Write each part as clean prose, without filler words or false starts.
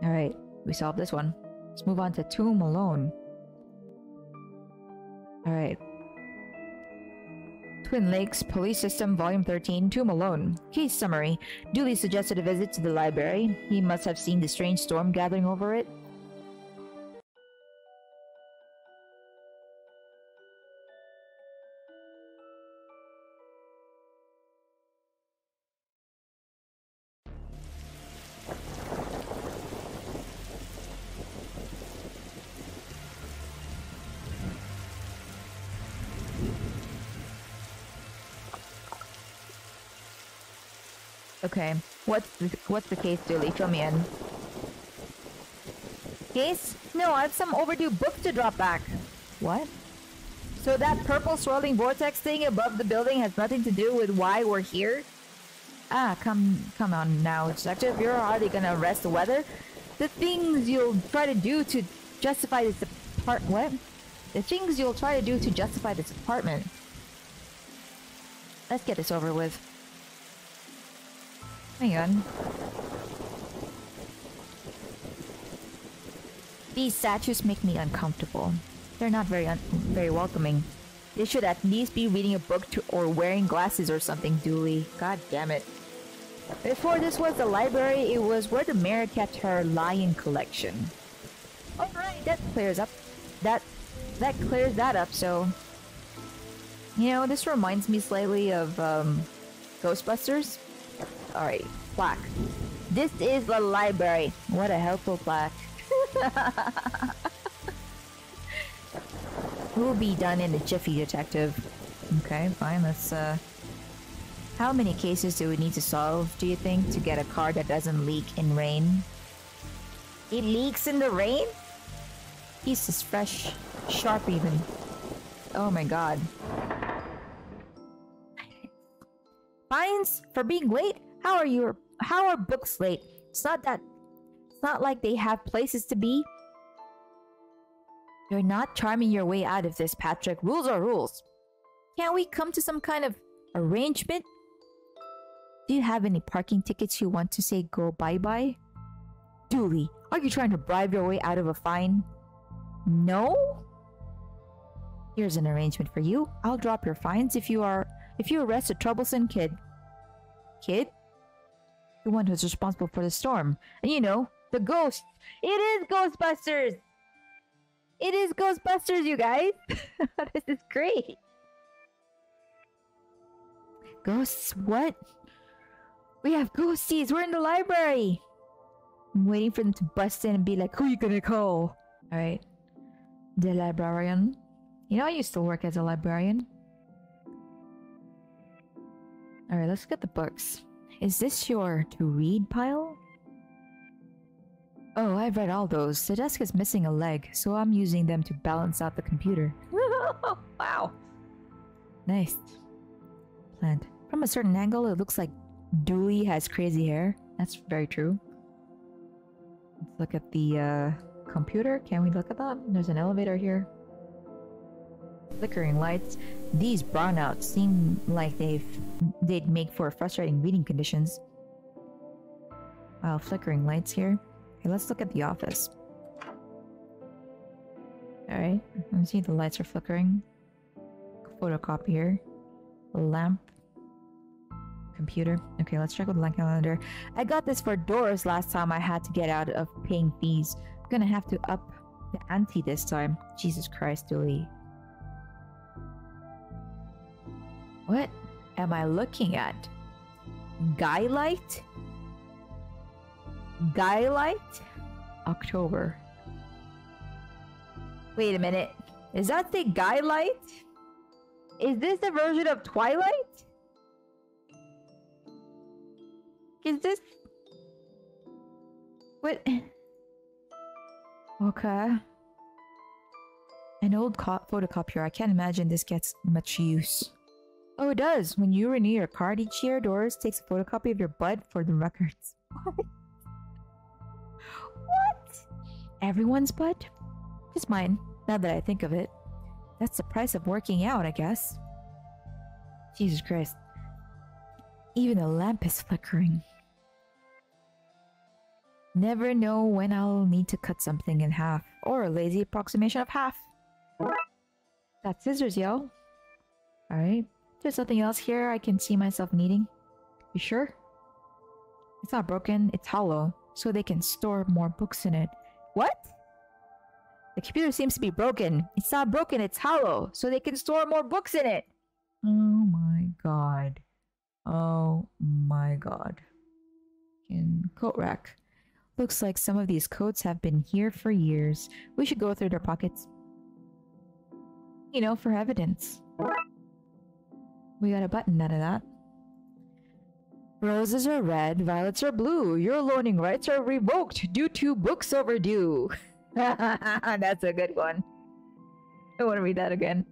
Alright, we solved this one. Let's move on to Tome alone. Alright. Twin Lakes Police System Volume 13, Tome alone. Case summary. Dooley suggested a visit to the library. He must have seen the strange storm gathering over it. Okay, what's the case, Dooley? Fill me in. Case? No, I have some overdue books to drop back. What? So that purple swirling vortex thing above the building has nothing to do with why we're here? Ah, come on now, Detective. You're hardly gonna arrest the weather. The things you'll try to do to justify this what? The things you'll try to do to justify this apartment. Let's get this over with. Hang on. These statues make me uncomfortable. They're not very welcoming. They should at least be reading a book or wearing glasses or something, Dooley. God damn it. Before this was the library, it was where the mayor kept her lion collection. Alright, that clears up. That clears that up, so... You know, this reminds me slightly of, Ghostbusters. Alright, plaque. This is the library. What a helpful plaque. We'll be done in a jiffy, Detective. Okay, fine, let's, How many cases do we need to solve, do you think, to get a car that doesn't leak in rain? It leaks in the rain? Piece is fresh, sharp even. Oh my god. Fines for being late? How are books late? It's not like they have places to be. You're not charming your way out of this, Patrick. Rules are rules. Can't we come to some kind of arrangement? Do you have any parking tickets you want to say go bye-bye? Dooley, are you trying to bribe your way out of a fine? No? Here's an arrangement for you. I'll drop your fines if you arrest a troublesome kid. Kid? The one who's responsible for the storm. And you know, the ghost. It is Ghostbusters! It is Ghostbusters, you guys! This is great! Ghosts? What? We have ghosties! We're in the library! I'm waiting for them to bust in and be like, who are you gonna call? Alright. The librarian. You know, I used to work as a librarian. Alright, let's get the books. Is this your to-read pile? Oh, I've read all those. The desk is missing a leg, so I'm using them to balance out the computer. Wow. Nice. Plant. From a certain angle, it looks like Dooley has crazy hair. That's very true. Let's look at the computer. Can we look at that? There's an elevator here. Flickering lights. These brownouts seem like they'd make for frustrating reading conditions. Wow, flickering lights here. Okay, let's look at the office. Alright, let's see, the lights are flickering. Photocopier. Lamp. Computer. Okay, let's check with the lamp calendar. I got this for doors last time I had to get out of paying fees. I'm gonna have to up the ante this time. Jesus Christ, Dooley. What am I looking at? Skylight? Skylight? October. Wait a minute. Is that the Skylight? Is this a version of Twilight? Is this... What? Okay. An old photocopier. I can't imagine this gets much use. Oh, it does. When you renew your card each year, Doris takes a photocopy of your butt for the records. What? What? Everyone's butt? Just mine, now that I think of it. That's the price of working out, I guess. Jesus Christ. Even the lamp is flickering. Never know when I'll need to cut something in half. Or a lazy approximation of half. Got scissors, yo. Alright. There's nothing else here I can see myself needing. You sure? It's not broken, it's hollow. So they can store more books in it. What? The computer seems to be broken. It's not broken, it's hollow. So they can store more books in it. Oh my god. Oh my god. In coat rack. Looks like some of these coats have been here for years. We should go through their pockets. You know, for evidence. We got a button out of that. Roses are red, violets are blue. Your loaning rights are revoked due to books overdue. That's a good one. I want to read that again.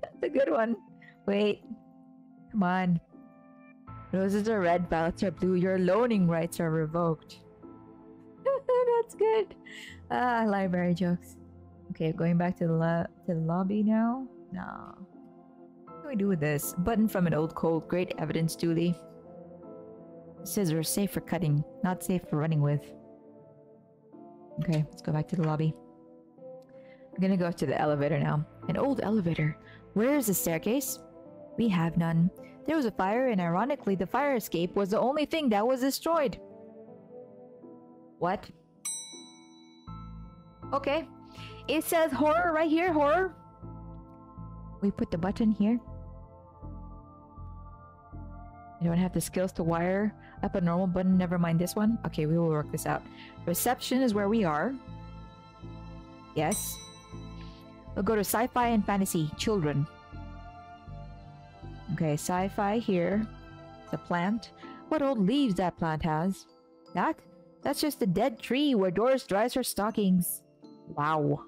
That's a good one. Wait. Come on. Roses are red, violets are blue. Your loaning rights are revoked. That's good. Library jokes. Okay, going back to the lobby now. No. What do we do with this? Button from an old coat. Great evidence, Dooley. Scissors safe for cutting, not safe for running with. Okay, let's go back to the lobby. I'm gonna go to the elevator now. An old elevator. Where is the staircase? We have none. There was a fire, and ironically, the fire escape was the only thing that was destroyed. What? Okay. It says horror right here, horror. We put the button here. I don't have the skills to wire up a normal button, never mind this one. Okay, we will work this out. Reception is where we are. Yes. We'll go to sci-fi and fantasy. Children. Okay, sci-fi here. The plant. What old leaves that plant has? That? That's just a dead tree where Doris dries her stockings. Wow.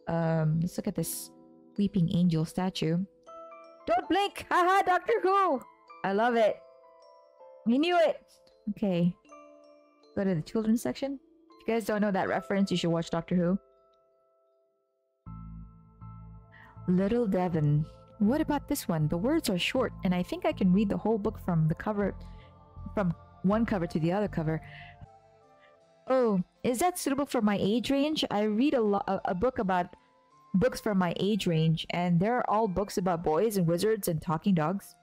Let's look at this weeping angel statue. Don't blink! Haha, Doctor Who! I love it. We knew it! Okay. Go to the children's section. If you guys don't know that reference, you should watch Doctor Who. Little Devon. What about this one? The words are short, and I think I can read the whole book from the cover... from one cover to the other cover. Oh, is that suitable for my age range? I read a book about books for my age range, and they're all books about boys and wizards and talking dogs.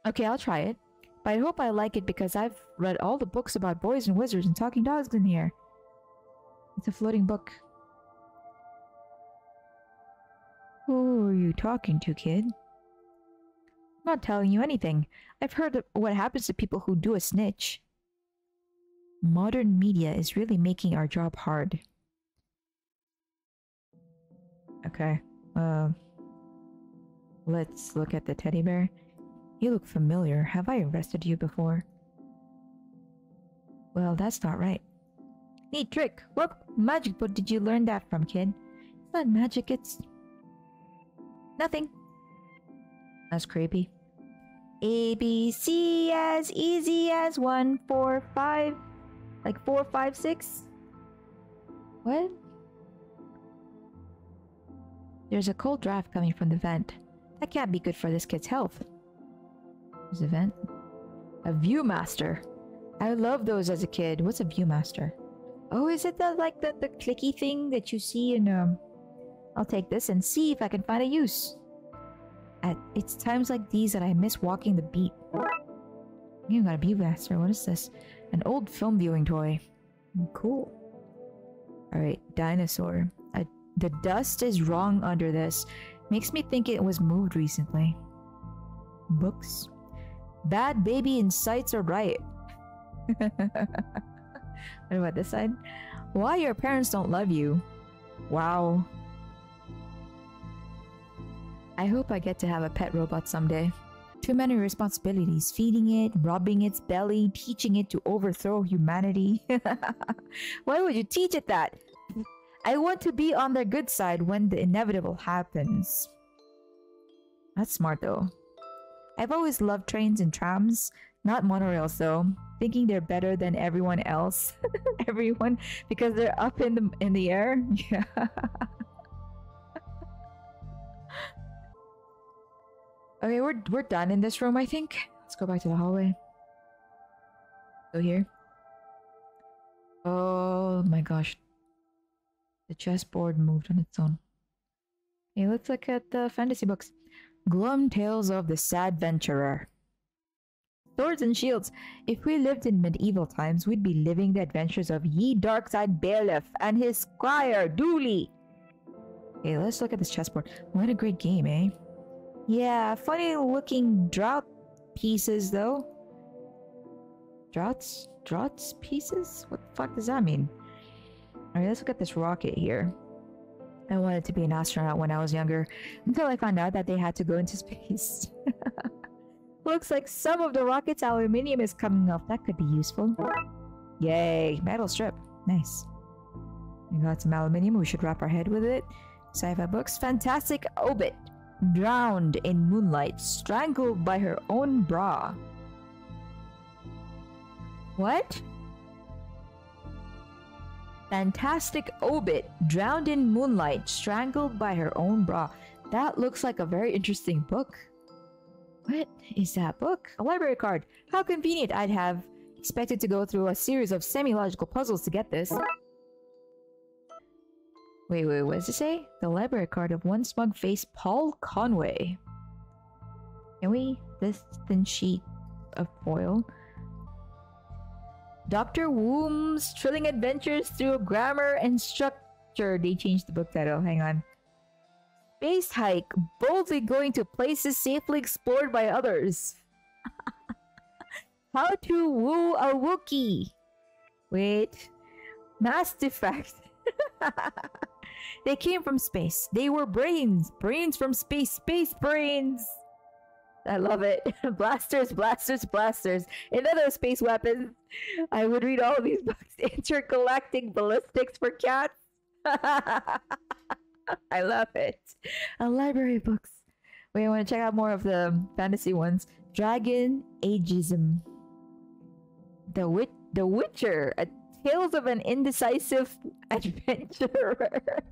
Okay, I'll try it. But I hope I like it because I've read all the books about boys and wizards and talking dogs in here. It's a floating book. Who are you talking to, kid? I'm not telling you anything. I've heard of what happens to people who do a snitch. Modern media is really making our job hard. Okay. Let's look at the teddy bear. You look familiar. Have I arrested you before? Well, that's not right. Neat trick. What magic book did you learn that from, kid? It's not magic, it's... nothing. That's creepy. ABC as easy as 1, 4, 5. Like 4, 5, 6? What? There's a cold draft coming from the vent. That can't be good for this kid's health. There's a vent. A Viewmaster. I loved those as a kid. What's a Viewmaster? Oh, is it the clicky thing that you see in I'll take this and see if I can find a use. It's times like these that I miss walking the beat. You got a Viewmaster. What is this? An old film viewing toy. Cool. Alright, dinosaur. The dust is wrong under this. Makes me think it was moved recently. Books. Bad baby incites are right. What about this side? Why your parents don't love you. Wow. I hope I get to have a pet robot someday. Too many responsibilities. Feeding it, rubbing its belly, teaching it to overthrow humanity. Why would you teach it that? I want to be on their good side when the inevitable happens. That's smart though. I've always loved trains and trams. Not monorails though. Thinking they're better than everyone else. Everyone, because they're up in the air. Yeah. Okay, we're done in this room, I think. Let's go back to the hallway. Go here. Oh my gosh. The chessboard moved on its own. Hey, let's look at the fantasy books. Glum Tales of the Sad Venturer. Swords and shields. If we lived in medieval times, we'd be living the adventures of ye Darkside Bailiff and his squire, Dooley. Okay, let's look at this chessboard. What a great game, eh? Yeah, funny looking draught pieces, though. Draughts? Draughts pieces? What the fuck does that mean? Alright, let's look at this rocket here. I wanted to be an astronaut when I was younger, until I found out that they had to go into space. Looks like some of the rocket's aluminium is coming off. That could be useful. Yay, metal strip. Nice. We got some aluminium. We should wrap our head with it. Sci-fi books. Fantastic Obit. Drowned in moonlight. Strangled by her own bra. What? Fantastic Obit. Drowned in moonlight. Strangled by her own bra. That looks like a very interesting book. What is that book? A library card. How convenient. I'd have expected to go through a series of semi-logical puzzles to get this. Wait, what does it say? The library card of one smug-faced Paul Conway. Can we? This thin sheet of foil. Dr. Womb's thrilling adventures through grammar and structure. They changed the book title. Hang on. Space hike. Boldly going to places safely explored by others. How to woo a Wookiee. Wait. Mastifact. They came from space. They were brains. Brains from space. Space brains. I love it. Blasters, blasters, blasters. And other space weapons. I would read all of these books. Intergalactic ballistics for cats. I love it. A library of books. Wait, I want to check out more of the fantasy ones. Dragon Ageism. The Witcher. A Tales of an Indecisive Adventurer.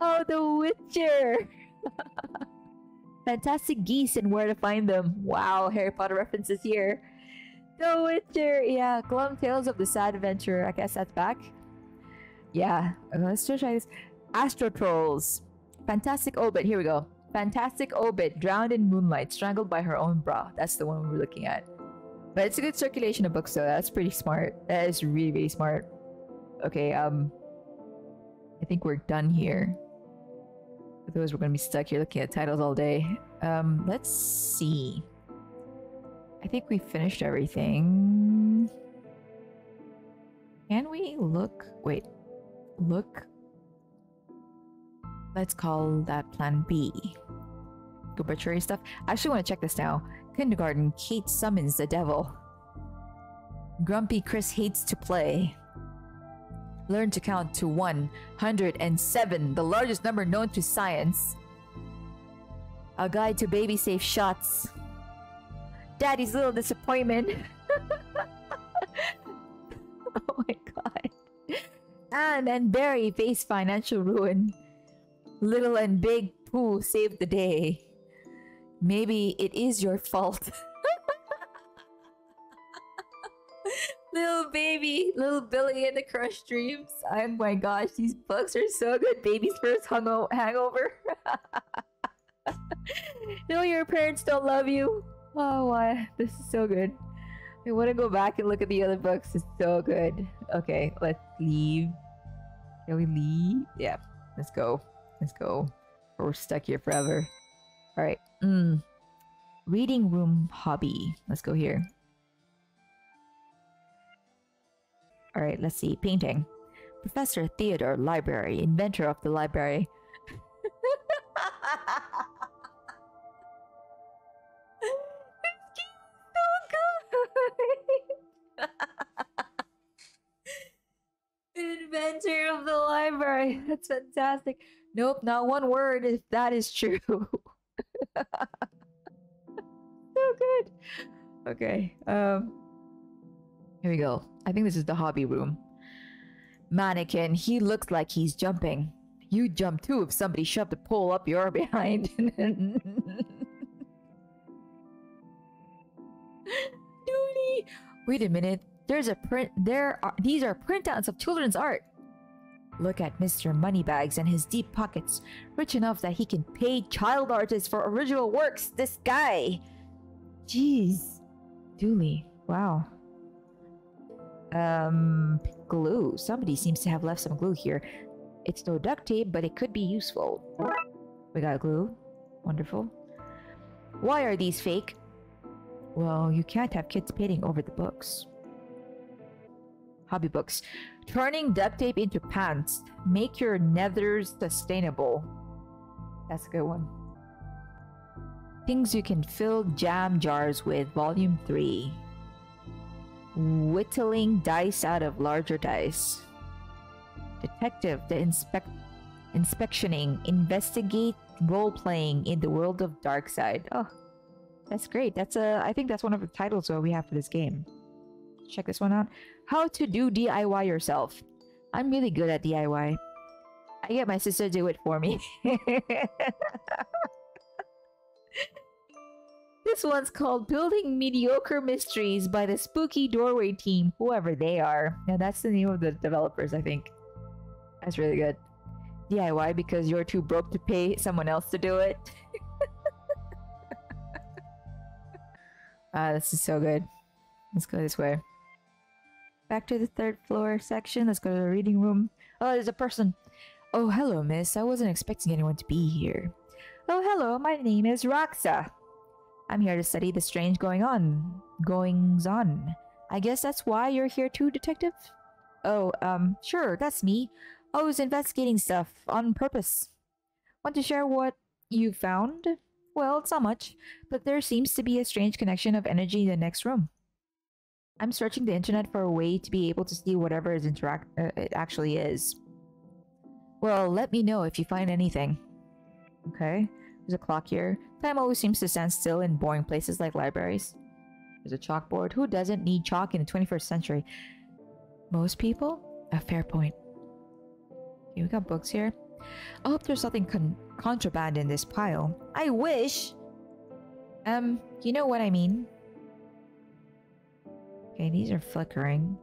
Oh, The Witcher. Fantastic Geese and Where to Find Them. Wow, Harry Potter references here. The Witcher. Yeah, Glum Tales of the Sad Adventurer. I guess that's back. Yeah, let's try this. Astro Trolls. Fantastic Obit. Here we go. Fantastic Obit. Drowned in moonlight. Strangled by her own bra. That's the one we were looking at. But it's a good circulation of books, so that's pretty smart. That is really, really smart. Okay, I think we're done here. Otherwise, we're gonna be stuck here looking at titles all day. Let's see. I think we finished everything. Can we look? Wait. Look. Let's call that plan B. Go butchery stuff. I actually want to check this now. Kindergarten, Kate summons the devil. Grumpy Chris hates to play. Learn to count to 107, the largest number known to science. A guide to baby safe shots. Daddy's little disappointment. Oh my god. Anne and Barry face financial ruin. Little and Big Pooh saved the day. Maybe it is your fault. Little baby, little Billy and the Crushed Dreams. Oh my gosh, these books are so good. Baby's first hangover. No, your parents don't love you. Oh, why? This is so good. I want to go back and look at the other books. It's so good. Okay, let's leave. Can we leave? Yeah, let's go. Let's go. Or we're stuck here forever. Alright. Reading room hobby. Let's go here. Alright, let's see. Painting. Professor Theodore Library. Inventor of the library. Inventor of the library. That's fantastic. Nope, not one word if that is true. So good. Okay. Here we go. I think this is the hobby room. Mannequin. He looks like he's jumping. You'd jump too if somebody shoved a pole up your behind. Doody. Wait a minute. There's a print. These are printouts of children's art. Look at Mr. Moneybags and his deep pockets, rich enough that he can pay child artists for original works. This guy. Jeez. Dooley. Wow. Glue. Somebody seems to have left some glue here. It's no duct tape, but it could be useful. We got glue. Wonderful. Why are these fake? Well, you can't have kids painting over the books. Hobby books. Turning duct tape into pants. Make your nethers sustainable. That's a good one. Things you can fill jam jars with. Volume 3. Whittling dice out of larger dice. Detective. The inspectioning. Investigate role-playing in the world of Darkside. Oh, that's great. I think that's one of the titles that we have for this game. Check this one out. How to do DIY yourself. I'm really good at DIY. I get my sister to do it for me. This one's called Building Mediocre Mysteries by the Spooky Doorway team, whoever they are. Now that's the name of the developers, I think. That's really good. DIY because you're too broke to pay someone else to do it. This is so good. Let's go this way. Back to the 3rd floor section. Let's go to the reading room. Oh, there's a person. Oh, hello, miss. I wasn't expecting anyone to be here. Oh, hello. My name is Roxa. I'm here to study the strange goings on. I guess that's why you're here too, detective? Oh, sure, that's me. I was investigating stuff on purpose. Want to share what you found? Well, it's not much, but there seems to be a strange connection of energy in the next room. I'm searching the internet for a way to be able to see whatever it actually is. Well, let me know if you find anything. Okay, there's a clock here. Time always seems to stand still in boring places like libraries. There's a chalkboard. Who doesn't need chalk in the 21st century? Most people? A fair point. Okay, we got books here. I hope there's something contraband in this pile. I wish! You know what I mean? Okay, these are flickering.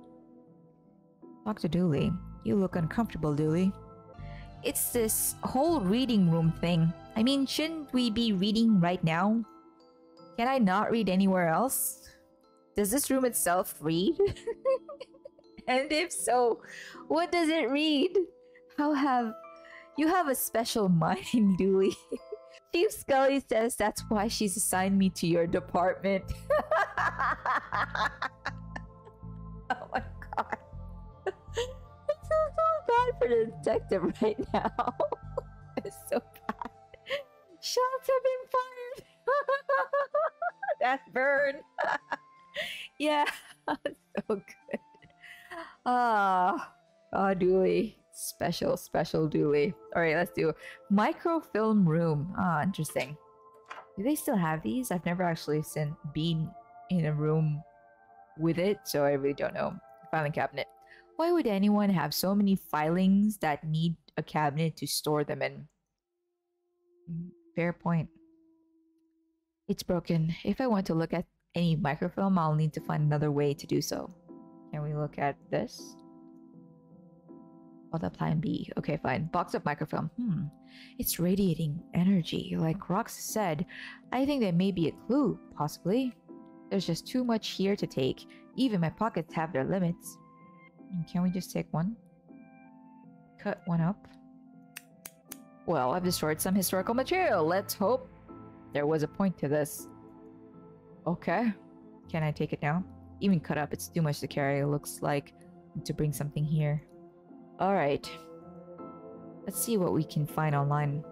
Talk to Dooley. You look uncomfortable, Dooley. It's this whole reading room thing. I mean, shouldn't we be reading right now? Can I not read anywhere else? Does this room itself read? And if so, what does it read? You have a special mind, Dooley. Chief Scully says that's why she's assigned me to your department. Oh my god. I feel so bad for the detective right now. It's so bad. Shots have been fired. That burn. Yeah, so good. Dooley. Special Dooley. Alright, let's do microfilm room. Interesting. Do they still have these? I've never actually been in a room with it, so I really don't know. Filing cabinet. Why would anyone have so many filings that need a cabinet to store them in? Fair point. It's broken. If I want to look at any microfilm, I'll need to find another way to do so. Can we look at this? Oh, the plan B. Okay, fine. Box of microfilm. It's radiating energy. Like Rox said, I think there may be a clue, possibly. There's just too much here to take. Even my pockets have their limits. Can we just take one? Cut one up. Well, I've destroyed some historical material. Let's hope there was a point to this. Okay. Can I take it now? Even cut up, it's too much to carry. It looks like to bring something here. Alright. Let's see what we can find online.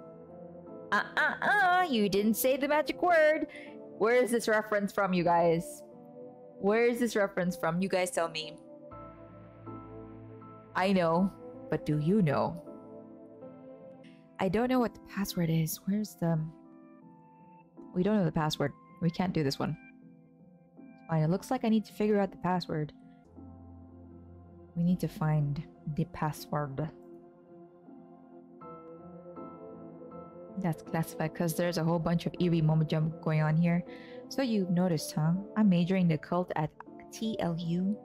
You didn't say the magic word! Where is this reference from, you guys? Where is this reference from? You guys tell me. I know, but do you know? I don't know what the password is. Where's the... We don't know the password. We can't do this one. Fine, it looks like I need to figure out the password. We need to find the password. That's classified because there's a whole bunch of eerie moment jump going on here. So you've noticed, huh? I'm majoring the cult at TLU.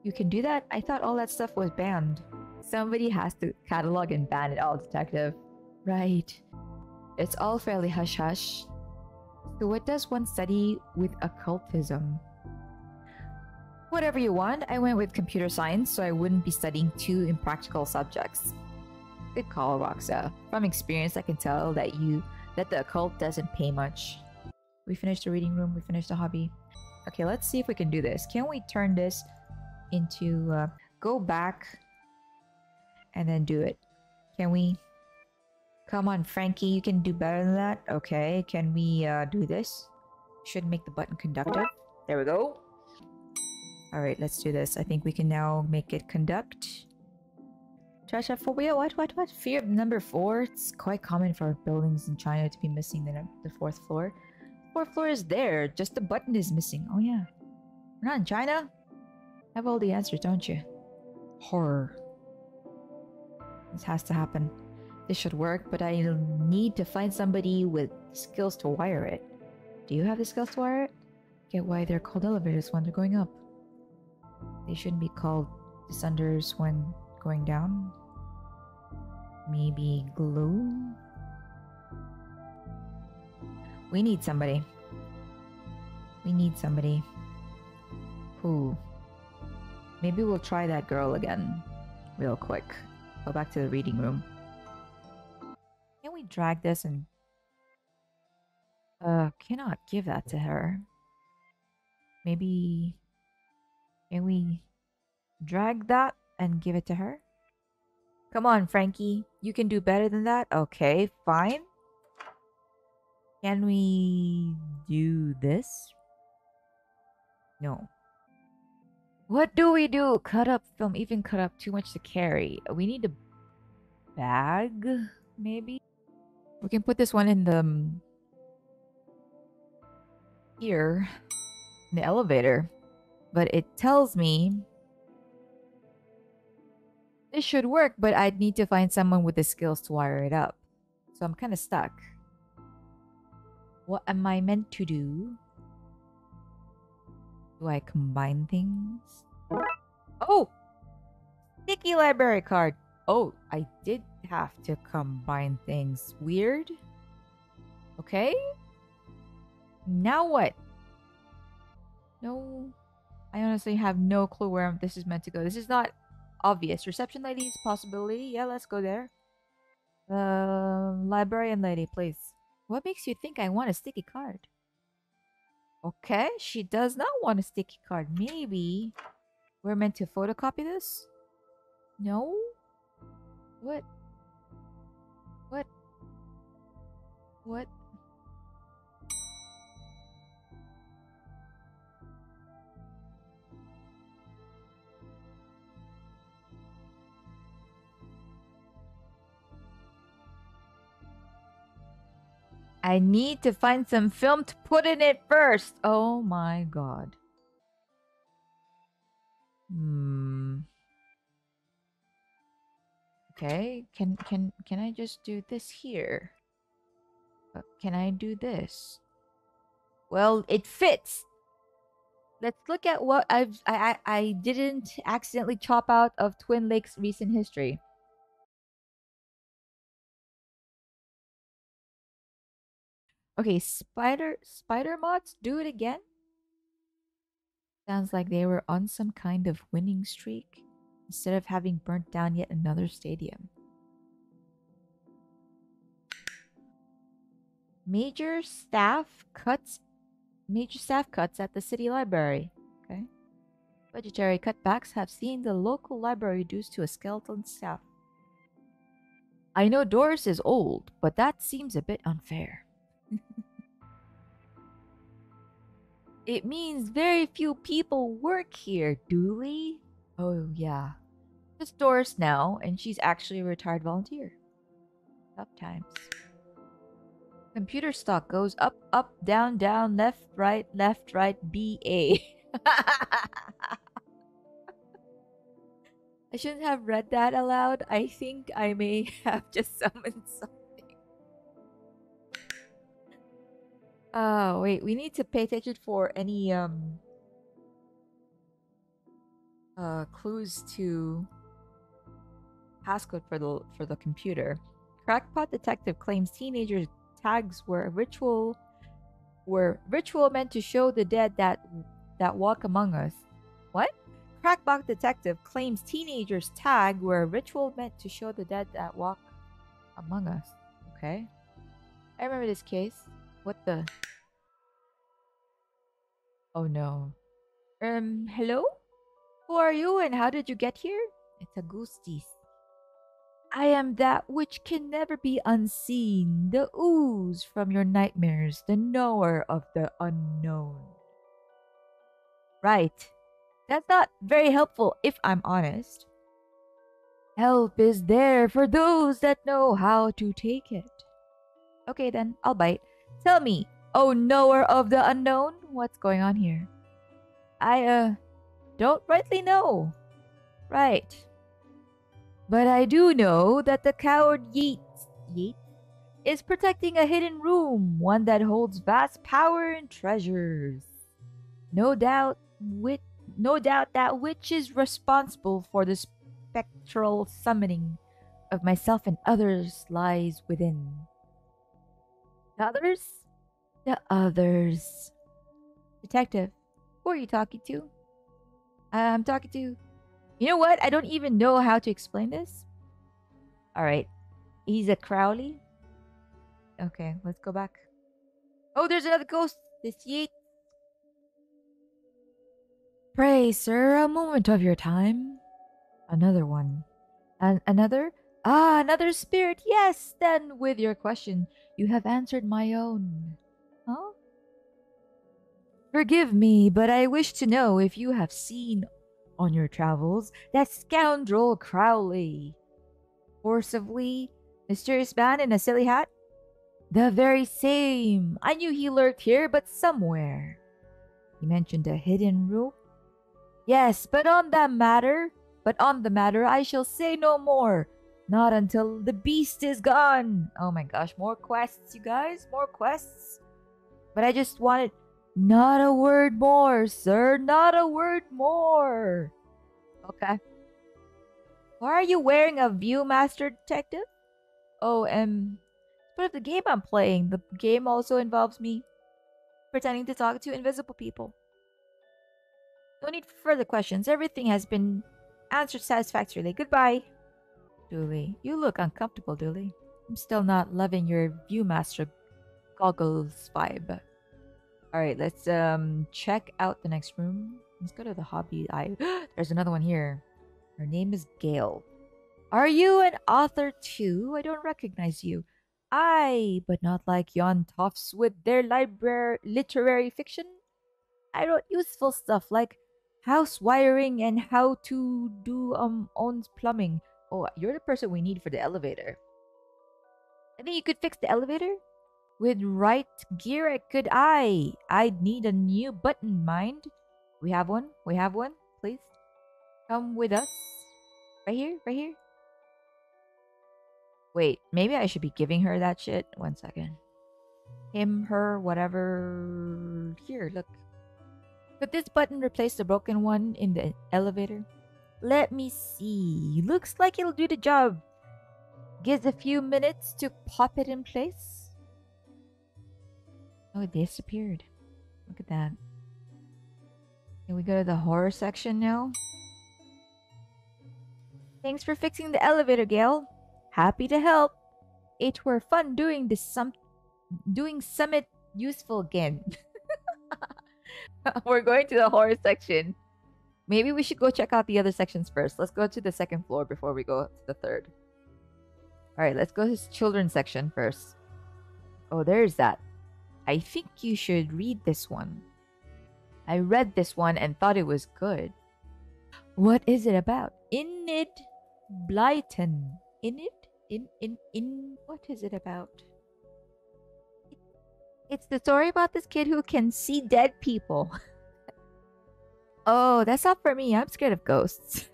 You can do that? I thought all that stuff was banned. Somebody has to catalog and ban it all, Detective. Right. It's all fairly hush-hush. So what does one study with occultism? Whatever you want. I went with computer science, so I wouldn't be studying two impractical subjects. Good call, Roxa. From experience, I can tell that the occult doesn't pay much. We finished the reading room. We finished the hobby. Okay, let's see if we can do this. Can we turn this into... go back and then do it? Can we... Come on, Frankie, you can do better than that. Okay, can we do this? Should make the button conductive. There we go. Alright, let's do this. I think we can now make it conduct. Trashophobia? What? Fear number 4? It's quite common for buildings in China to be missing the 4th floor. 4th floor is there, just the button is missing. Oh yeah. We're not in China? Have all the answers, don't you? Horror. This has to happen. This should work, but I need to find somebody with skills to wire it. Do you have the skills to wire it? Get why they're called elevators when they're going up. They shouldn't be called descenders when going down. Maybe glue? We need somebody. We need somebody. Who? Maybe we'll try that girl again. Real quick. Go back to the reading room. Can we drag this and... cannot give that to her. Maybe... Can we drag that and give it to her? Come on, Frankie. You can do better than that? Okay, fine. Can we do this? No. What do we do? Cut up film, even cut up too much to carry. We need a bag, maybe? We can put this one in the... here. In the elevator. But it tells me... this should work, but I'd need to find someone with the skills to wire it up. So I'm kind of stuck. What am I meant to do? Do I combine things? Oh! Sticky library card. Oh, I did have to combine things. Weird. Okay. Now what? No. I honestly have no clue where this is meant to go. This is not obvious. Reception lady's possibility. Yeah, let's go there. Librarian lady, please. What makes you think I want a sticky card? Okay, she does not want a sticky card. Maybe we're meant to photocopy this? No? What? What? What? I need to find some film to put in it first. Oh my god. Okay, can I just do this here? Can I do this? Well, it fits. Let's look at what I didn't accidentally chop out of Twin Lakes' recent history. Okay, spider mods, do it again. Sounds like they were on some kind of winning streak instead of having burnt down yet another stadium. Major staff cuts at the city library. Okay. Budgetary cutbacks have seen the local library reduced to a skeleton staff. I know Doris is old, but that seems a bit unfair. It means very few people work here, Dooley. Oh, yeah. It's Doris now, and she's actually a retired volunteer. Tough times. Computer stock goes up, up, down, down, left, right, BA. I shouldn't have read that aloud. I think I may have just summoned something. Oh, wait. We need to pay attention for any, clues to passcode for the computer. Crackpot detective claims teenagers' tags were ritual meant to show the dead that walk among us. What? Crackpot detective claims teenagers' tag were a ritual meant to show the dead that walk among us. Okay. I remember this case. What the? Oh no. Hello? Who are you and how did you get here? It's Augustus. I am that which can never be unseen, the ooze from your nightmares, the knower of the unknown. Right. That's not very helpful if I'm honest. Help is there for those that know how to take it. Okay then, I'll bite. Tell me, oh knower of the unknown, what's going on here? I don't rightly know. Right. But I do know that the coward Yeats is protecting a hidden room, one that holds vast power and treasures. No doubt that which is responsible for the spectral summoning of myself and others lies within. The others? The others. Detective, who are you talking to? I'm talking to... You know what? I don't even know how to explain this. Alright. He's a Crowley. Okay, let's go back. Oh, there's another ghost. This Yeet. Pray, sir, a moment of your time. Another one. And another? Ah, another spirit. Yes, then with your question, you have answered my own. Huh? Forgive me, but I wish to know if you have seen on your travels that scoundrel Crowley. Forcibly, mysterious man in a silly hat? The very same. I knew he lurked here, but somewhere. He mentioned a hidden room. Yes, but on the matter, I shall say no more. Not until the beast is gone. Oh my gosh, more quests, you guys, more quests. But I just wanted not a word more, sir. Not a word more. Okay. Why are you wearing a Viewmaster detective? Oh, part of the game I'm playing. The game also involves me pretending to talk to invisible people. No need for further questions. Everything has been answered satisfactorily. Goodbye. Dooley, you look uncomfortable, Dooley. I'm still not loving your Viewmaster goggles vibe. Alright, let's check out the next room. Let's go to the hobby. There's another one here. Her name is Gail. Are you an author too? I don't recognize you. But not like yon toffs with their literary fiction. I wrote useful stuff like house wiring and how to do own plumbing. Oh, you're the person we need for the elevator. I think you could fix the elevator? With right gear, I'd need a new button, mind. We have one? We have one? Please? Come with us. Right here? Right here? Wait, maybe I should be giving her that shit. 1 second. Him, her, whatever. Here, look. Could this button replace the broken one in the elevator? Let me see. Looks like it'll do the job. Gives a few minutes to pop it in place. Oh, it disappeared. Look at that. Can we go to the horror section now? Thanks for fixing the elevator, Gail. Happy to help. It were fun doing summit useful again. We're going to the horror section. Maybe we should go check out the other sections first. Let's go to the second floor before we go to the third. Alright, let's go to the children's section first. Oh, there's that. I think you should read this one. I read this one and thought it was good. What is it about? Enid Blyton. Enid? What is it about? It's the story about this kid who can see dead people. Oh, that's not for me. I'm scared of ghosts.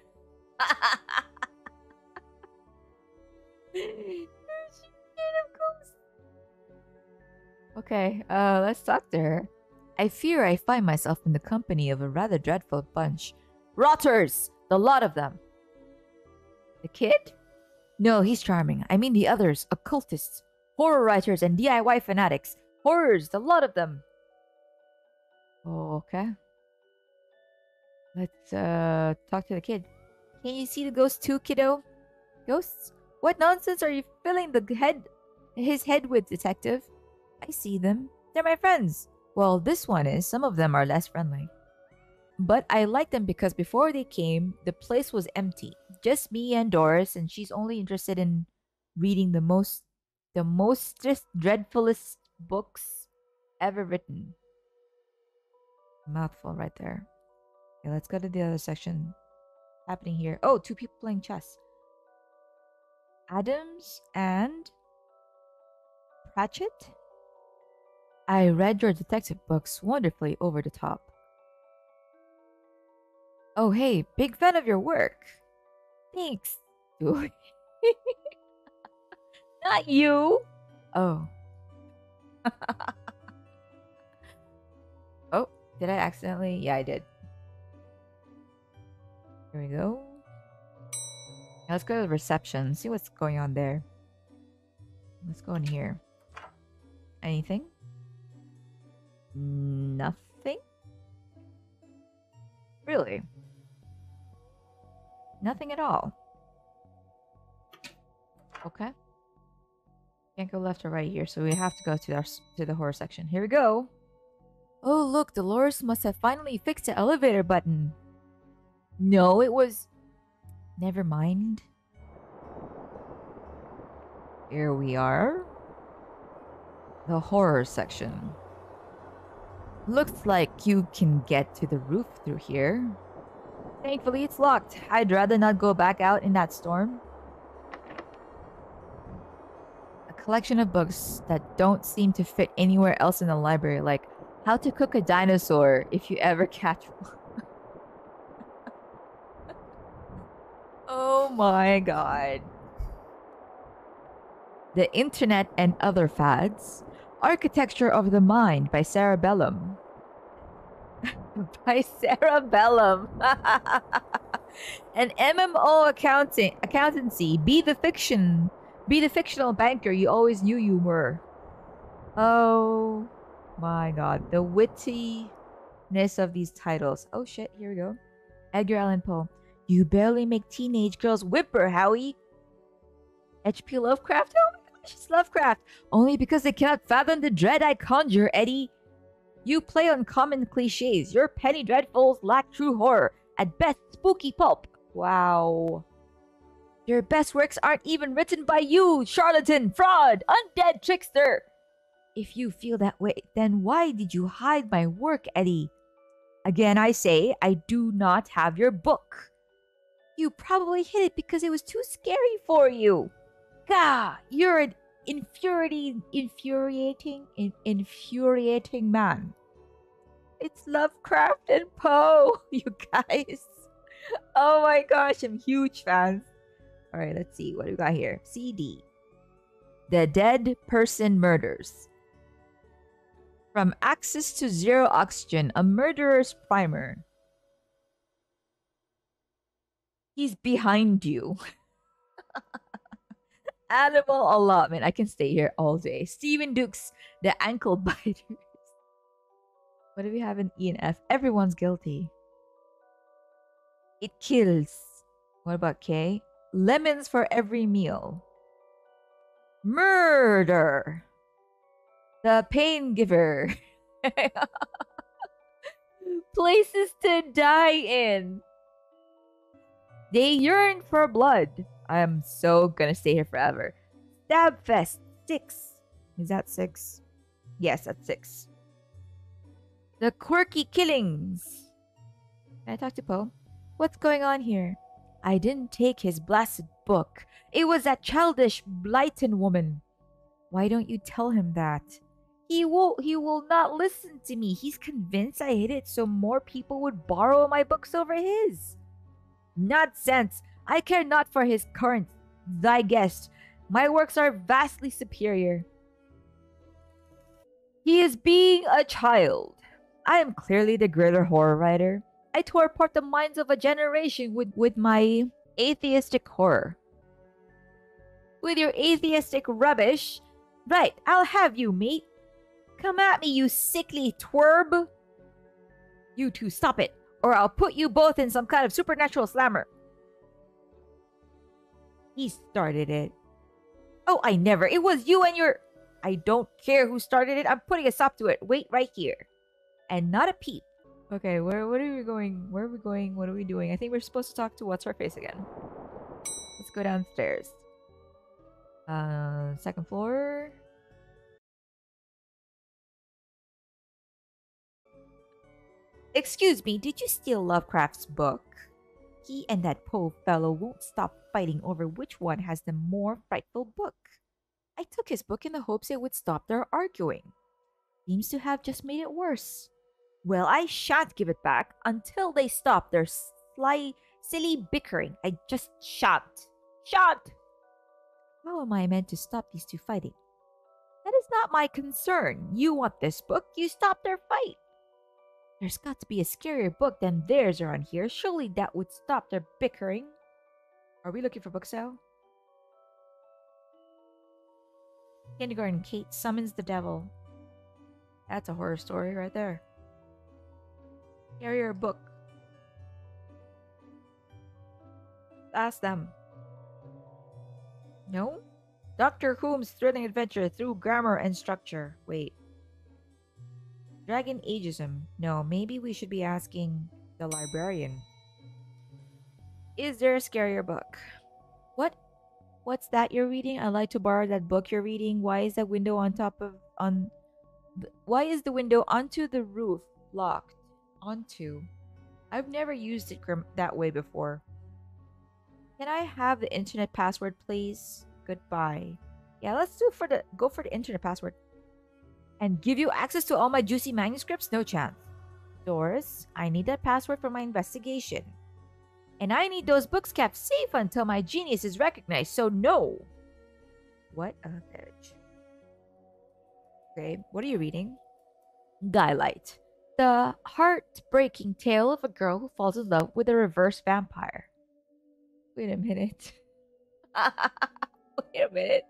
Okay, let's talk to her. I fear I find myself in the company of a rather dreadful bunch. Rotters! The lot of them. The kid? No, he's charming. I mean the others. Occultists, horror writers, and DIY fanatics. Horrors, the lot of them. Oh, okay. Let's talk to the kid. Can you see the ghost too, kiddo? Ghosts? What nonsense are you filling his head with, detective? I see them. They're my friends. Well, this one is. Some of them are less friendly. But I like them because before they came, the place was empty. Just me and Doris, and she's only interested in reading the most dreadfulest books ever written. Mouthful right there. Okay, let's go to the other section. Happening here. Oh, 2 people playing chess. Adams and Pratchett? I read your detective books, wonderfully over the top. Oh, hey, big fan of your work. Thanks. Not you. Oh. Oh, did I accidentally? Yeah, I did. Here we go. Now let's go to the reception, see what's going on there. Let's go in here. Anything? Nothing? Really? Nothing at all. Okay. Can't go left or right here, so we have to go to the horror section. Here we go. Oh, look, Dolores must have finally fixed the elevator button. No, it was... Never mind. Here we are. The horror section. Looks like you can get to the roof through here. Thankfully, it's locked. I'd rather not go back out in that storm. A collection of books that don't seem to fit anywhere else in the library, like How to Cook a Dinosaur if you ever catch one. Oh my god. The Internet and Other Fads. Architecture of the Mind by Sarah Bellum. By Sarah Bellum. An MMO accountancy. Be the fictional banker you always knew you were. Oh my god. The wittiness of these titles. Oh shit, here we go. Edgar Allan Poe. You barely make teenage girls whimper, Howie. H.P. Lovecraft? Oh my gosh, it's Lovecraft. Only because they cannot fathom the dread I conjure, Eddie. You play on common cliches. Your penny dreadfuls lack true horror. At best, spooky pulp. Wow. Your best works aren't even written by you, charlatan, fraud, undead trickster. If you feel that way, then why did you hide my work, Eddie? Again, I say, I do not have your book. You probably hid it because it was too scary for you. Gah, you're an infuriating man. It's Lovecraft and Poe, you guys. Oh my gosh, I'm huge fans. All right, let's see what we got here. CD. The Dead Person Murders. From Access to Zero Oxygen, a murderer's primer. He's behind you. Animal allotment. I can stay here all day. Stephen Dukes, the ankle biters. What do we have in E and F? Everyone's guilty. It kills. What about K? Lemons for every meal. Murder. The pain giver. Places to die in. They yearn for blood. I'm so gonna stay here forever. Stabfest 6. Is that 6? Yes, that's 6. The Quirky Killings. Can I talk to Poe? What's going on here? I didn't take his blasted book. It was that childish Blighton woman. Why don't you tell him that? He will not listen to me. He's convinced I hid it so more people would borrow my books over his. Nonsense! I care not for his current zeitgeist. My works are vastly superior. He is being a child. I am clearly the greater horror writer. I tore apart the minds of a generation with my atheistic horror. With your atheistic rubbish. Right, I'll have you, mate. Come at me, you sickly twerb. You two, stop it, or I'll put you both in some kind of supernatural slammer. He started it. Oh, I never. It was you and your... I don't care who started it. I'm putting a stop to it. Wait right here. And not a peep. Okay, what are we going? Where are we going? What are we doing? I think we're supposed to talk to What's-Her-Face again. Let's go downstairs. Second floor. Excuse me, did you steal Lovecraft's book? He and that Poe fellow won't stop fighting over which one has the more frightful book. I took his book in the hopes it would stop their arguing. Seems to have just made it worse. Well, I shan't give it back until they stop their silly bickering. I just shan't. Shan't! How am I meant to stop these two fighting? That is not my concern. You want this book, you stop their fight. There's got to be a scarier book than theirs around here. Surely that would stop their bickering. Are we looking for books now? Kindergarten Kate summons the devil. That's a horror story right there. Scarier book. Ask them. No? Dr. Whom's thrilling adventure through grammar and structure. Wait. Dragon Ageism. No, maybe we should be asking the librarian. Is there a scarier book? What? What's that you're reading? I'd like to borrow that book you're reading. Why is that window why is the window onto the roof locked? Onto. I've never used it that way before. Can I have the internet password, please? Goodbye. Yeah, let's go for the internet password. And give you access to all my juicy manuscripts? No chance. Doris, I need that password for my investigation. And I need those books kept safe until my genius is recognized, so no. What a bitch. Okay, what are you reading? Skylight. The heartbreaking tale of a girl who falls in love with a reverse vampire. Wait a minute. Wait a minute.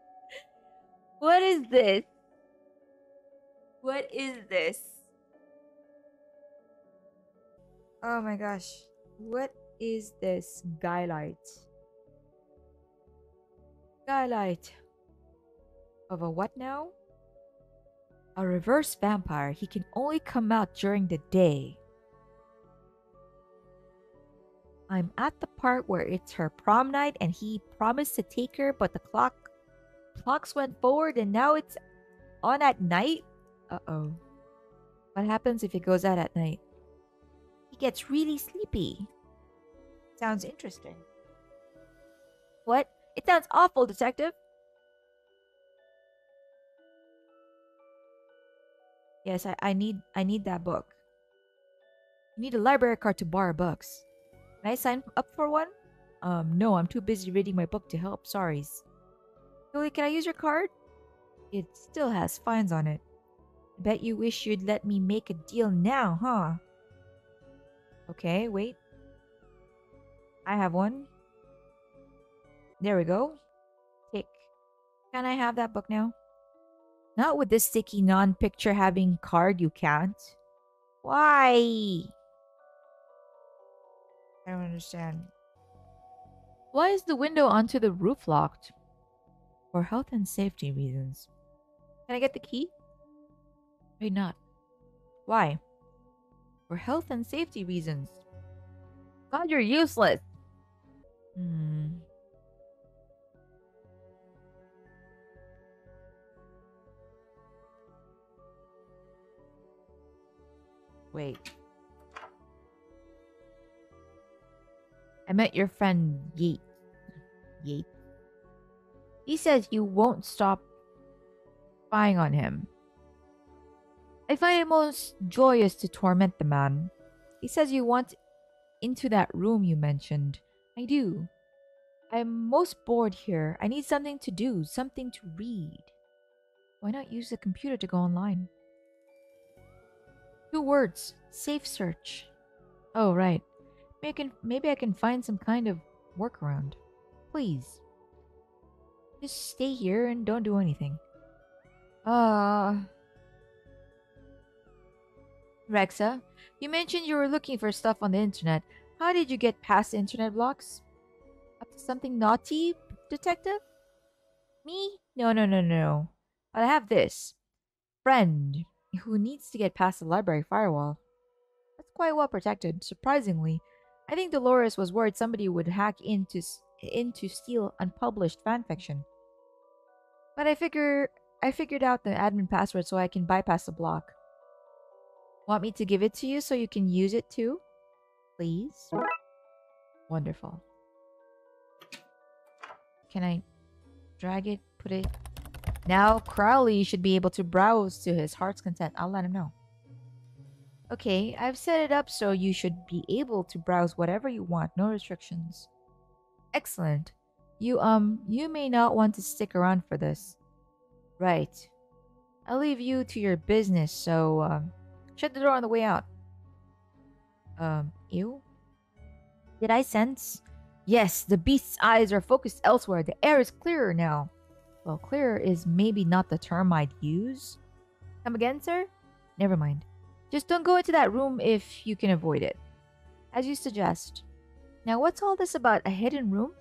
What is this? What is this? Oh my gosh. What is this? Skylight. Skylight. Of a what now? A reverse vampire. He can only come out during the day. I'm at the part where it's her prom night and he promised to take her, but the clocks went forward and now it's on at night? Uh-oh. What happens if it goes out at night? He gets really sleepy. Sounds interesting. What? It sounds awful, detective. Yes, I need that book. You need a library card to borrow books. Can I sign up for one? No, I'm too busy reading my book to help. Sorry. Julie, can I use your card? It still has fines on it. I bet you wish you'd let me make a deal now, huh? Okay, wait. I have one. There we go. Tick. Can I have that book now? Not with this sticky non-picture having card, you can't. Why? I don't understand. Why is the window onto the roof locked? For health and safety reasons. Can I get the key? Why not? Why? For health and safety reasons. God, you're useless. Wait. I met your friend Yeet. Yeet. He says you won't stop spying on him. I find it most joyous to torment the man. He says you want into that room you mentioned. I do. I'm most bored here. I need something to do, something to read. Why not use the computer to go online? 2 words. Safe search. Oh, right. Maybe I can find some kind of workaround. Please. Just stay here and don't do anything. Uh... Rexa, you mentioned you were looking for stuff on the internet. How did you get past the internet blocks? Up to something naughty, detective? Me? No, no, no, no. But I have this friend who needs to get past the library firewall. That's quite well protected, surprisingly. I think Dolores was worried somebody would hack into steal unpublished fanfiction. But I figured out the admin password so I can bypass the block. Want me to give it to you so you can use it too? Please? Wonderful. Can I drag it, put it? Now Crowley should be able to browse to his heart's content. I'll let him know. Okay, I've set it up so you should be able to browse whatever you want. No restrictions. Excellent. You may not want to stick around for this. Right. I'll leave you to your business, so, shut the door on the way out. Ew? Did I sense? Yes, the beast's eyes are focused elsewhere. The air is clearer now. Well, clearer is maybe not the term I'd use. Come again, sir? Never mind. Just don't go into that room if you can avoid it. As you suggest. Now, what's all this about? A hidden room?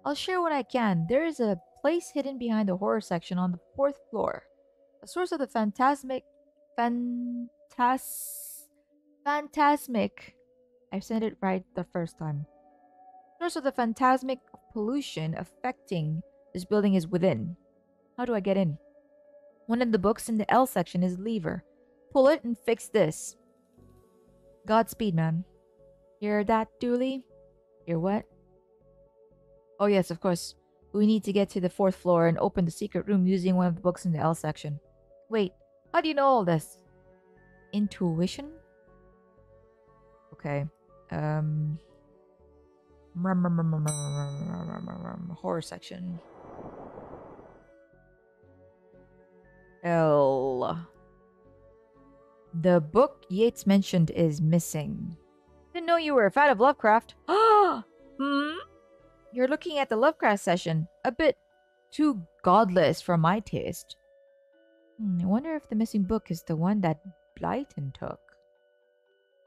I'll share what I can. There is a place hidden behind the horror section on the 4th floor. A source of the phantasmic... Phantasmic... I've said it right the first time. Source of the phantasmic pollution affecting this building is within. How do I get in? One of the books in the L section is a lever. Pull it and fix this. Godspeed, man. Hear that, Dooley? Hear what? Oh yes, of course. We need to get to the 4th floor and open the secret room using one of the books in the L section. Wait, how do you know all this? Intuition? Okay. Horror section. L. The book Yates mentioned is missing. Didn't know you were a fan of Lovecraft. Hmm? You're looking at the Lovecraft session. A bit too godless for my taste. I wonder if the missing book is the one that Blyton took.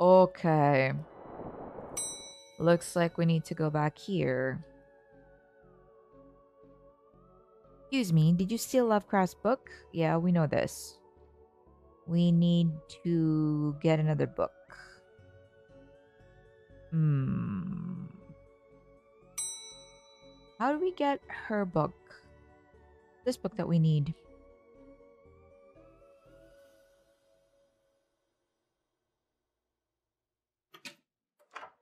Okay. Looks like we need to go back here. Excuse me, did you steal Lovecraft's book? Yeah, we know this. We need to get another book. How do we get her book? This book that we need.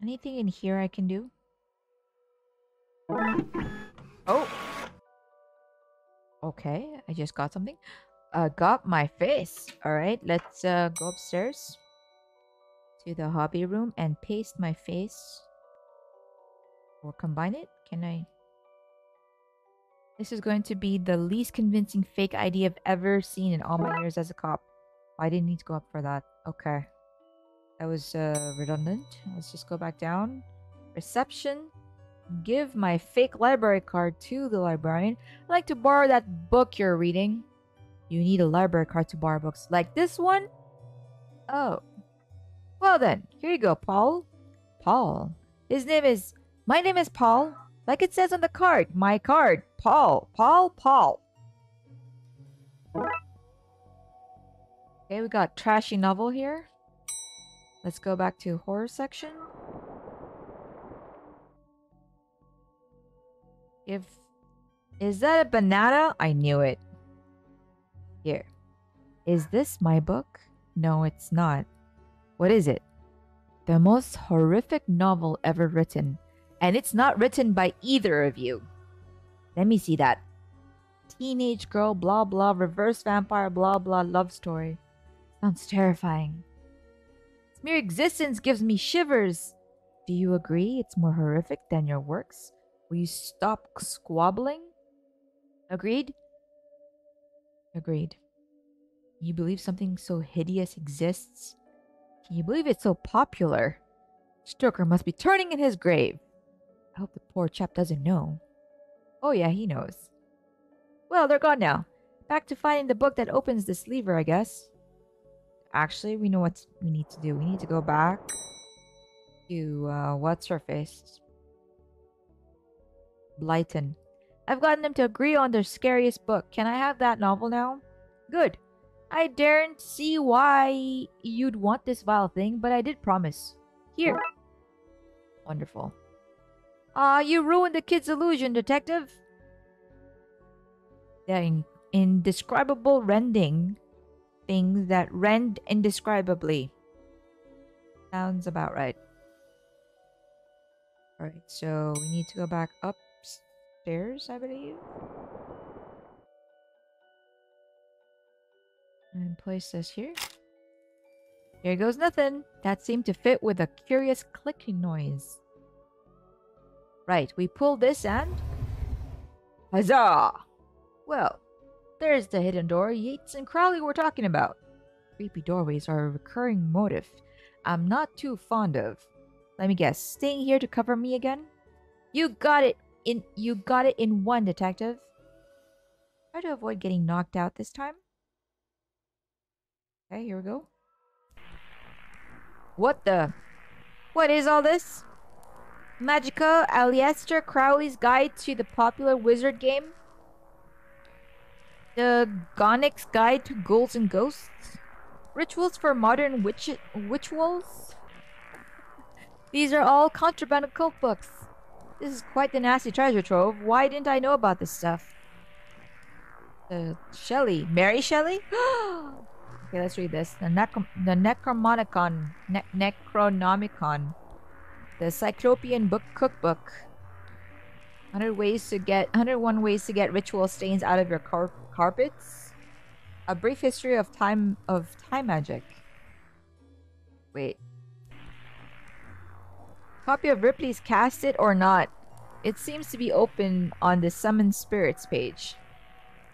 Anything in here I can do? Oh! Okay, I just got something. Got my face. Alright, let's go upstairs to the hobby room and paste my face. Or combine it? Can I? This is going to be the least convincing fake ID I've ever seen in all my years as a cop. I didn't need to go up for that. Okay. That was redundant. Let's just go back down. Reception. Give my fake library card to the librarian. I'd like to borrow that book you're reading. You need a library card to borrow books. Like this one? Oh. Well then, here you go, Paul. Paul. My name is Paul. Like it says on the card. My card. Paul. Paul. Okay, we got trashy novel here. Let's go back to horror section. Is that a banana? I knew it. Here. Is this my book? No, it's not. What is it? The most horrific novel ever written. And it's not written by either of you. Let me see that. Teenage girl, blah blah, reverse vampire, blah blah, love story. Sounds terrifying. Its mere existence gives me shivers. Do you agree it's more horrific than your works? Will you stop squabbling? Agreed? Agreed. You believe something so hideous exists? Can you believe it's so popular? Stoker must be turning in his grave. I hope the poor chap doesn't know. Oh yeah, he knows. Well, they're gone now. Back to finding the book that opens this lever, I guess. Actually, we know what we need to do. We need to go back to, what's her face? Blyton. I've gotten them to agree on their scariest book. Can I have that novel now? Good. I daren't see why you'd want this vile thing, but I did promise. Here. Wonderful. You ruined the kid's illusion, detective. The indescribable rending things that rend indescribably. Sounds about right. Alright, so we need to go back upstairs, I believe. And place this here. Here goes nothing. That seemed to fit with a curious clicking noise. Right, we pull this and... Huzzah! Well, there's the hidden door Yates and Crowley were talking about. Creepy doorways are a recurring motif I'm not too fond of. Let me guess, staying here to cover me again? You got it in one, detective. Try to avoid getting knocked out this time. Okay, here we go. What is all this? Magica Aleister Crowley's Guide to the Popular Wizard Game? The Gonic's Guide to Ghouls and Ghosts? Rituals for Modern Witchwolves? These are all contraband occult books. This is quite the nasty treasure trove. Why didn't I know about this stuff? Shelley. Mary Shelley? Okay, let's read this. The Necronomicon. Necronomicon. The Cyclopean Book Cookbook. 101 ways to get ritual stains out of your carpets. A brief history of time magic. Wait. Copy of Ripley's Cast It or Not. It seems to be open on the Summon Spirits page.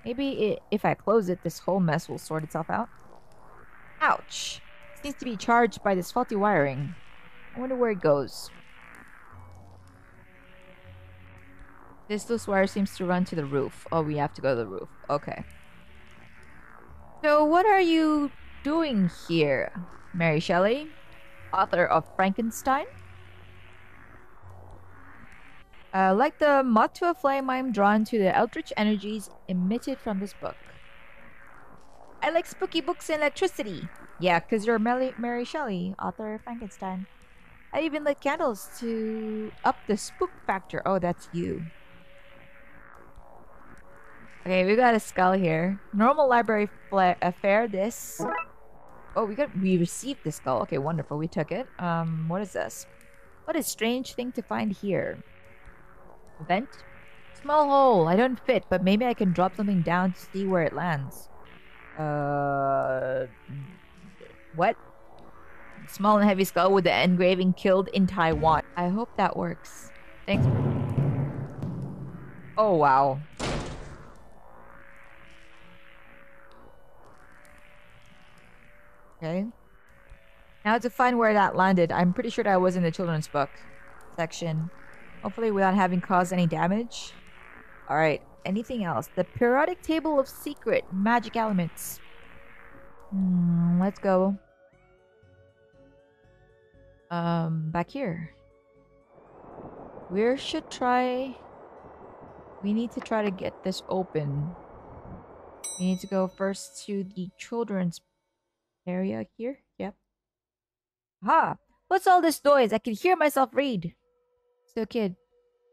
Maybe if I close it, this whole mess will sort itself out. Ouch! It seems to be charged by this faulty wiring. I wonder where it goes. This loose wire seems to run to the roof. Oh, we have to go to the roof. Okay. So what are you doing here, Mary Shelley? Author of Frankenstein? Like the moth to a flame, I'm drawn to the eldritch energies emitted from this book. I like spooky books and electricity. Yeah, because you're Mary Shelley, author of Frankenstein. I even lit candles to up the spook factor. Oh, that's you. Okay, we got a skull here. Normal library affair, this. Oh, we received the skull. Okay, wonderful. We took it. What is this? What a strange thing to find here. Vent? Small hole. I don't fit, but maybe I can drop something down to see where it lands. What? Small and heavy skull with the engraving killed in Taiwan. I hope that works. Thanks. Oh, wow. Okay. Now to find where that landed. I'm pretty sure that was in the children's book section. Hopefully without having caused any damage. Alright. Anything else? The periodic table of secret magic elements. Let's go. Back here. We need to try to get this open. We need to go first to the children's area here. Yep. Ha! What's all this noise? I can hear myself read. So kid,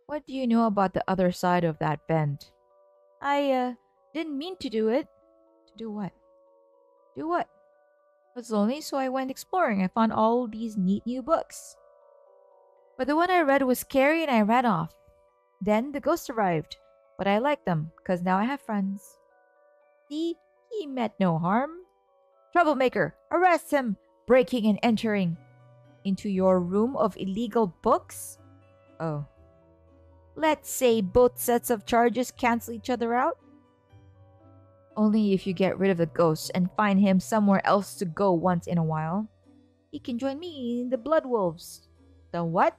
what do you know about the other side of that bend? I didn't mean to do it. To do what? Do what? It was lonely, so I went exploring. I found all these neat new books. But the one I read was scary and I ran off. Then the ghost arrived. But I liked them, because now I have friends. See? He meant no harm. Troublemaker! Arrest him! Breaking and entering into your room of illegal books? Oh. Let's say both sets of charges cancel each other out. Only if you get rid of the ghost and find him somewhere else to go once in a while. He can join me in the Blood Wolves. The what?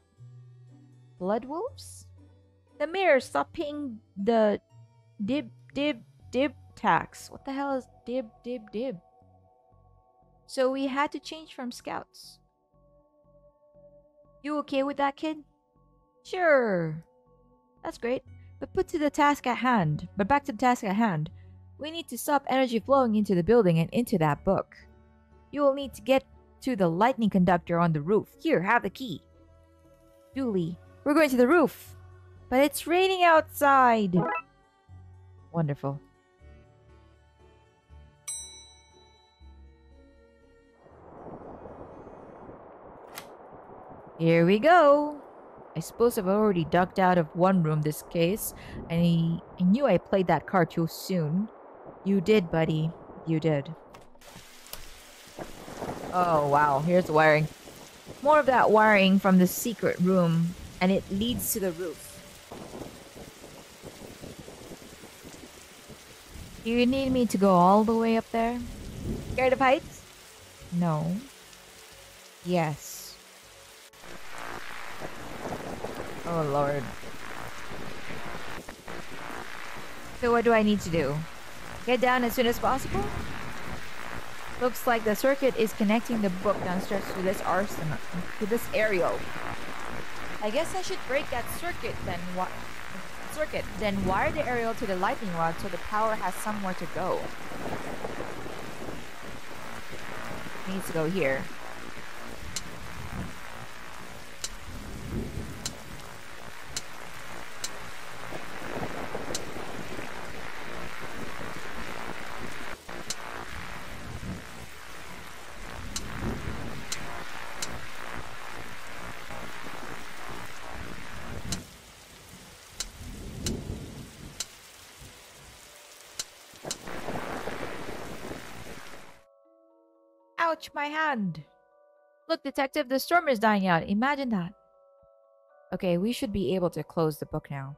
Blood wolves? The mirror, stop paying the dib tax. What the hell is dib? So we had to change from scouts. You okay with that, kid? Sure. That's great. But back to the task at hand. We need to stop energy flowing into the building and into that book. You will need to get to the lightning conductor on the roof. Here, have the key. Dooley, we're going to the roof. But it's raining outside. Wonderful. Here we go. I suppose I've already ducked out of one room this case. I knew I played that card too soon. You did, buddy. You did. Oh, wow. Here's the wiring. More of that wiring from the secret room. And it leads to the roof. Do you need me to go all the way up there? Scared of heights? No. Yes. Oh, Lord. So what do I need to do? Get down as soon as possible? Looks like the circuit is connecting the book downstairs to this arsenal, to this aerial. I guess I should break that circuit, then wire the aerial to the lightning rod so the power has somewhere to go. It needs to go here. Ouch, my hand! Look, detective, the storm is dying out. Imagine that. Okay, we should be able to close the book now.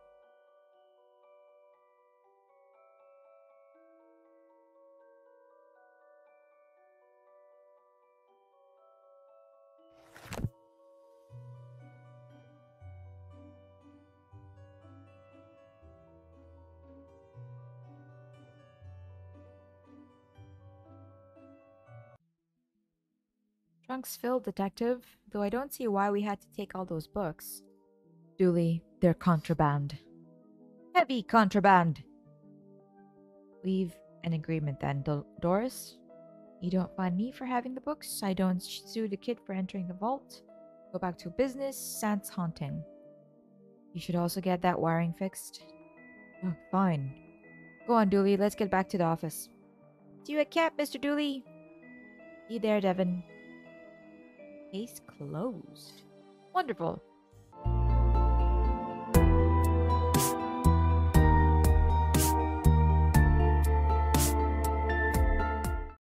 Trunk's filled, detective, though I don't see why we had to take all those books. Dooley, they're contraband. Heavy contraband! We've an agreement then, Doris. You don't find me for having the books. I don't sue the kid for entering the vault. Go back to business, sans haunting. You should also get that wiring fixed. Oh, fine. Go on, Dooley, let's get back to the office. See you at camp, Mr. Dooley. You there, Devin? Case closed. Wonderful.